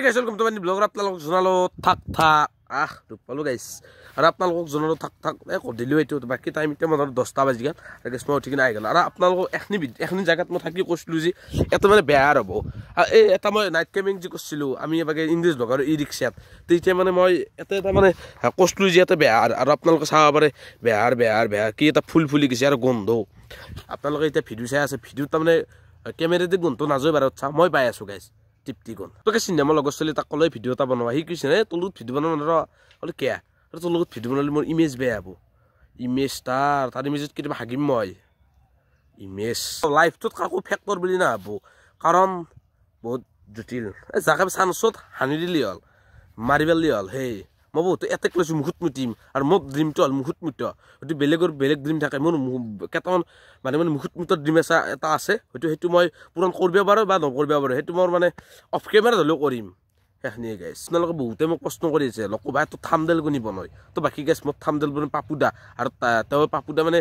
গাইছ welcome to my blog আপোনালোকক জনালো থাক পালো গাইছ আৰু আপোনালোকক জনালো থাক দিলো এইটো বাকী টাইম এতিয়া মনত 10টা বাজি গ'ল আৰু মই উঠি কিনে আহি গ'ল আৰু আপোনালোকক এখনি জায়গাত মই থাকি কৈছিলো যে এটা মানে বেয়া হ'ব এই এটা মই নাইট কেম্পিং যে কৰিছিলো আমি এবাগে ইংলিছ ব্লগাৰ ই ৰিক্সাত তেতিয়া মানে মই এটা মানে কৈছিলো যে এটা বেয়া আৰু আপোনালোকে চাব পাৰে বেয়া কি এটা ফুলি গৈছে আৰু গন্ধ আপোনালোকে এতিয়া ভিডিঅ' চাই আছে ভিডিঅ'ত তাৰমানে কেমেৰাতে গোন্ধটো নাযায় বাৰু চা মই পাই আছো গাইছ টিপটি গ'ল তোকে চিনেমা লগত চলি তাক ক'লে ভিডিঅ' এটা বনোৱা সি কৈছে তোৰ লগত ভিডিঅ' বনাব নোৱাৰা ক'লে কিয় আৰু তোৰ লগত ভিডিঅ' বনালে মোৰ ইমেজ বেয়া হ'ব ইমেজ তাৰ ইমেজত কেতিয়াবা হাগিম মই ইমেজ লাইফটোত কাকো ফেক্টৰ বুলি নাভাব কাৰণ বহুত জটিল জাকে চান্সত হানি দিলি হ'ল মাৰি পেলি হ'ল সেই মই বহুত এটেক লৈছোঁ মুখত মুতিম আৰু মোৰ ড্ৰিমটো হ'ল মুখত মুত হয়তো বেলেগ ড্ৰিম থাকে মোৰ কেইটামান মানে মুখত মুতৰ ড্ৰিম এটা আছে হয়তো সেইটো মই পূৰণ কৰিব পাৰোঁ বা নকৰিব পাৰোঁ সেইটো মোৰ মানে অফ কেমেৰাত হ'লেও কৰিম সেইখিনিয়ে গাইছ আপোনালোকে বহুতে মোক প্ৰশ্ন কৰি আছে লকো ভাই তোৰ থাম্বনেইল কোনি বনায় তো বাকী গাইছ মোৰ থাম্বনেইল বনাই পাপুদা আৰু তেওঁ পাপুদা মানে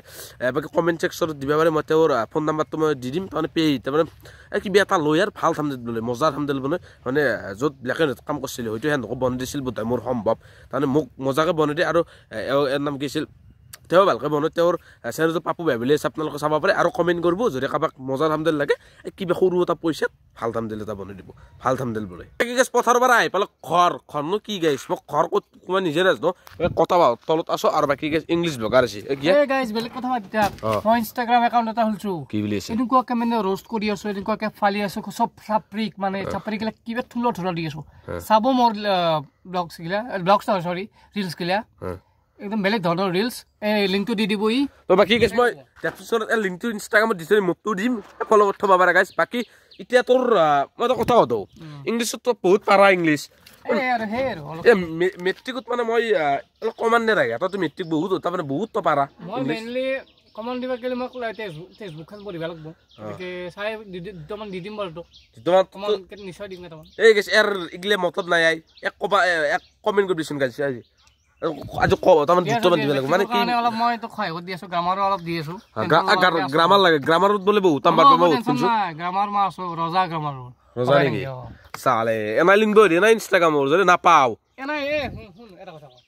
বাকী কমেণ্ট ছেকশ্যনত দিব পাৰে মই তেওঁৰ ফোন নাম্বাৰটো মই দি দিম তাৰমানে তাৰমানে কিবা এটা লৈ আৰু ভাল থাম্বনেইল বনায় মজাৰ থাম্বনেইল বনায় মানে য'ত ব্লেক এণ্ড হোৱাইট কাম কৰিছিলোঁ হয়তো সেনেকৈ বনাই দিছিল বোধহয় মোৰ সম্ভৱ তাৰমানে মোক মজাকৈ বনাই দিয়ে আৰু এৰ নাম কি আছিল তেওঁ ভালকৈ বনায় তেওঁৰ চেনেলটো পাপু ভাই বুলি আপোনালোকে চাব পাৰে আৰু কমেণ্ট কৰিব যদি কাৰোবাক মজাৰ থাম্বনেইল লাগে কিবা সৰু এটা পইচাত ভাল থাম্বনেইল এটা বনাই দিব ভাল থাম্বনেইল বনাই কি গাইছ পথাৰৰ পৰা আহি পেলাই ঘৰনো কি গাইছ মোক ঘৰ ক'ত মই নিজে নাজানো কথা তলত আছো আৰু বাকী গাইছ ইংলিছ ব্লগাৰ আছে গাইছ বেলেগ কথা পাতিতা মই ইনষ্টাগ্ৰাম একাউণ্ট এটা খুলিছো কি বুলি আছে এনেকুৱাকে মানে ৰ'ষ্ট কৰি আছো এনেকুৱাকে ফালি আছো চব চাপৰিক মানে চাপৰিক কিবা থুলো দি আছো চাব মোৰ ব্লগছ সৰি ৰিলছ গিলা একদম বেলেগ ধৰণৰ ৰিলছ এই লিংকটো দি দিব ই তো বাকী গাইছ মই ডেছক্ৰিপশ্যনত এই লিংকটো ইনষ্টাগ্ৰামত দিছো মোকটো দিম ফ'ল' কৰি থ'ব পাৰা গাইছ বাকী এতিয়া তোৰ মই এটা কথা কওঁ ইংলিছত তো বহুত পাৰা ইংলিছ মেট্ৰিকত মানে মই অলপ কমান নেৰাগে তইতো মেট্ৰিক বহুত তাৰমানে বহুত তো পাৰা মই মেইনলি কমন দিব গ'লে মোক ফেচবুকখন পঢ়িব লাগিব গতিকে চাই দুটামান দি দিম বাৰু তোক নিশ্চয় দিম কেইটামান এই গাইছ ইয়াৰ ইগিলে মতলব নাই এক কমেণ্ট কৰিবিচোন গাইছ আজি তাৰমানে দুটামান দিব লাগিব মানে কি অলপ মই তোক সহায় কৰি দি আছো গ্ৰামাৰো অলপ দি আছো গ্ৰামাৰ লাগে গ্ৰামাৰত বোলে বহুত নাম্বাৰ পাব গ্ৰামাৰ মই আছো ৰজা গ্ৰামাৰো ৰজা নেকি চালে এনাই লিংক দি না ইনষ্টাগ্ৰামৰ যদি নাপাও এনাই শুন এটা কথা কওঁ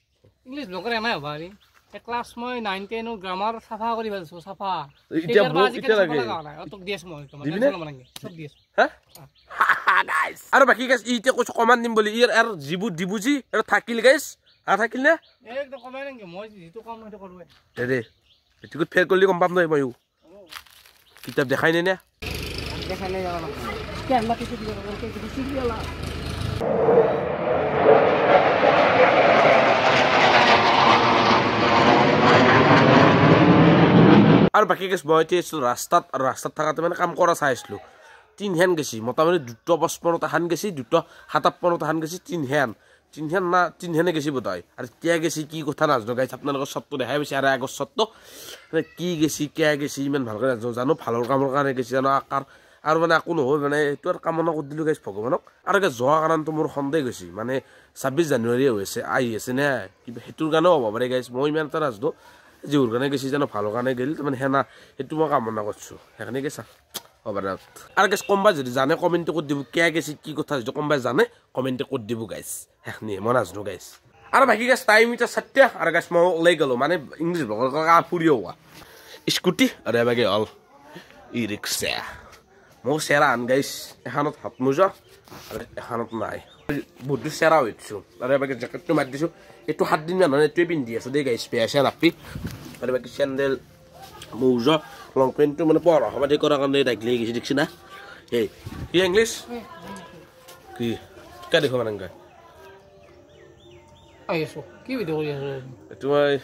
ইংলিছ ব্লগাৰ এনাই হ'ব আৰে ক্লাছ মই 9 10 ৰ গ্ৰামাৰ সাফা কৰি ভালছো সাফা এতিয়া লাগে তোক দি আছো মই সব দি আছো গাইস আৰু বাকি গাইস ইতে কৈছো কমান্ড দিম বুলি ইয়াৰ আৰু জিবুজি আৰু থাকিল গাইস থাকিল না একদম কমাই নেকি মই যেটো কাম সেইটো কৰোৱে দে এটিকত ফেৰ কৰিলি কম পাম নহয় মইও কিতাপ দেখাই নাই না দেখাই নাই যাবা কি আল্লাহ কিছু দিব বলতে কিছু সিরিয়াল আৰু বাকি গাইস মই এতিয়া ৰাস্তাত থাকাতে মানে কাম কৰা চাইছিলো তিন হেন গেছি মোটামুটি 255 হান গেছি 257 হান গেছি তিন হেনে গেছি বোধহয় আৰু কিয় গেছি কি কথা নাজানো গাইছ আপোনালোকৰ চটটো দেখাই পাইছে আৰু আগৰ চটটো মানে কি গেছি কিয় গেছি ইমান ভালকৈ নাজানো জানো ভালৰ কামৰ কাৰণে গেছি জানো আকাৰ আৰু মানে একো নহয় মানে এইটো আৰু কামনা কৰি দিলোঁ গাইছ ভগৱানক আৰু যোৱা কাৰণটো মোৰ সন্দেহ গৈছে মানে 26 জানুৱাৰী হৈছে আহি আছে নে কিবা সেইটোৰ কাৰণেও হ'ব পাৰে গাইছ মই ইমান এটা নাজানো যিহৰ কাৰণে গেছি জানো ভালৰ কাৰণে গেল তাৰমানে সেনা সেইটো মই কামনা কৰিছোঁ সেইকাৰণে গেছা আৰু গাইছ কোনোবাই যদি জানে কমেণ্টটো কৰি দিব কিয় গেছি কি কথা যদি কোনোবাই জানে কমেণ্টে কৰি দিব গাইছ সেইখিনি মই নাজানো গাইছ আৰু বাকী গাইছ টাইম এতিয়া 7টা আৰু গাইছ মই ওলাই গ'লো মানে ইংলিছ ব্লগৰ ফুৰিও হোৱা স্কুটি আৰু এবাগে হ'ল ই ৰিক্সা মোৰ চেৰা আন গাইছ এখনত হাত মোজা আৰু এখনত নাই বহুত চেৰা হৈছোঁ আৰু এবাগে জেকেটটো মাৰি দিছোঁ এইটো 7 দিন মান এইটোৱে পিন্ধি আছোঁ দেই গাইছ বেয়া চেৰা নাপি আৰু বাকী চেণ্ডেল মোজা লং পেণ্টটো মানে পঢ়া সমাধি কৰাৰ কাৰণে ৰাখিলে গৈছে দেখিছে না এই কি ইংলিছ কি কে দেখো মানে আইছো কি ভিডিঅ' কৰি আছো এইটো মই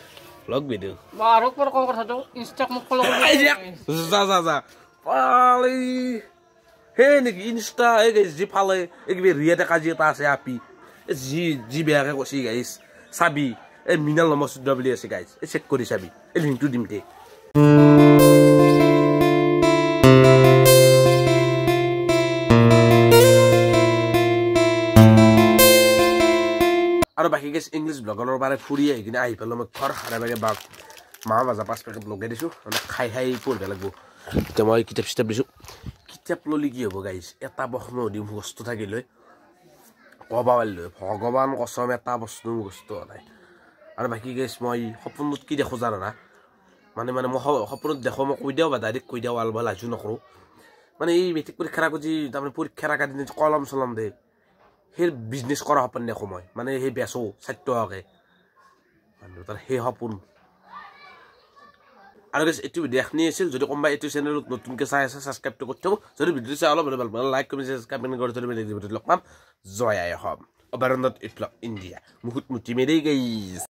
ব্লগ ভিডিঅ' আৰু কোৰ কথাটো ইনষ্টাক মোক ফলো কৰি যা পালি হে নেকি ইনষ্টা এই গাইছ যি ফালে একবাৰ ৰিয়াতে কাজি এটা আছে আপি যি বেয়াকে কৈছি গাইছ চাবি এই মিনাল নমস্তুদ্দা বুলি আছে গাইছ এই চেক কৰি চাবি এই লিংকটো দিম দে আৰু বাকী গাইছ ইংলিছ ব্লগৰ বাৰে ফুৰি আহি কিনে আহি পেলাই মই ঘৰ হাৰাবাগে বাক মা মাজা 5 পেকেট লগাই দিছোঁ মানে খাই পঢ়িব লাগিব এতিয়া মই কিতাপ দিছোঁ কিতাপ ল'লে কি হ'ব গাইছ এটা বস্তু দিম বস্তু থাকিলৈ ক'ব পাৰিলোঁ ভগৱান কচম এটা বস্তু নাই আৰু বাকী গেছ মই সপোনত কি দেখোঁ জানা না মানে মই সপোনত দেখোঁ মই কৈ দিওঁ বা ডাইৰেক্ট কৈ দিওঁ আলবা লাজু নকৰোঁ মানে এই মেট্ৰিক পৰীক্ষাৰ আগত যি তাৰমানে পৰীক্ষাৰ আগৰ দিন কলম চলম দে সেই বিজনেছ কৰা সপোন দেখোঁ মই মানে সেই বেচোঁ 60 টকাকৈ মানুহ তাৰ সেই সপোন আৰু গেছ এইটো ভিডিঅ' এখনি আছিল যদি কোনোবাই এইটো চেনেলত নতুনকৈ চাই আছে ছাবস্ক্ৰাইবটো কৰি থ'ব যদি ভিডিঅ'টো চাই অলপ ভাল পালে লাইক কমেণ্ট ছাবস্ক্ৰাইব কৰি যদি ভিডিঅ'টো লগ পাম জয় আই অসম অভয়াৰণ্যত ইণ্ডিয়া মুহুত মুটি মেৰি গাইছ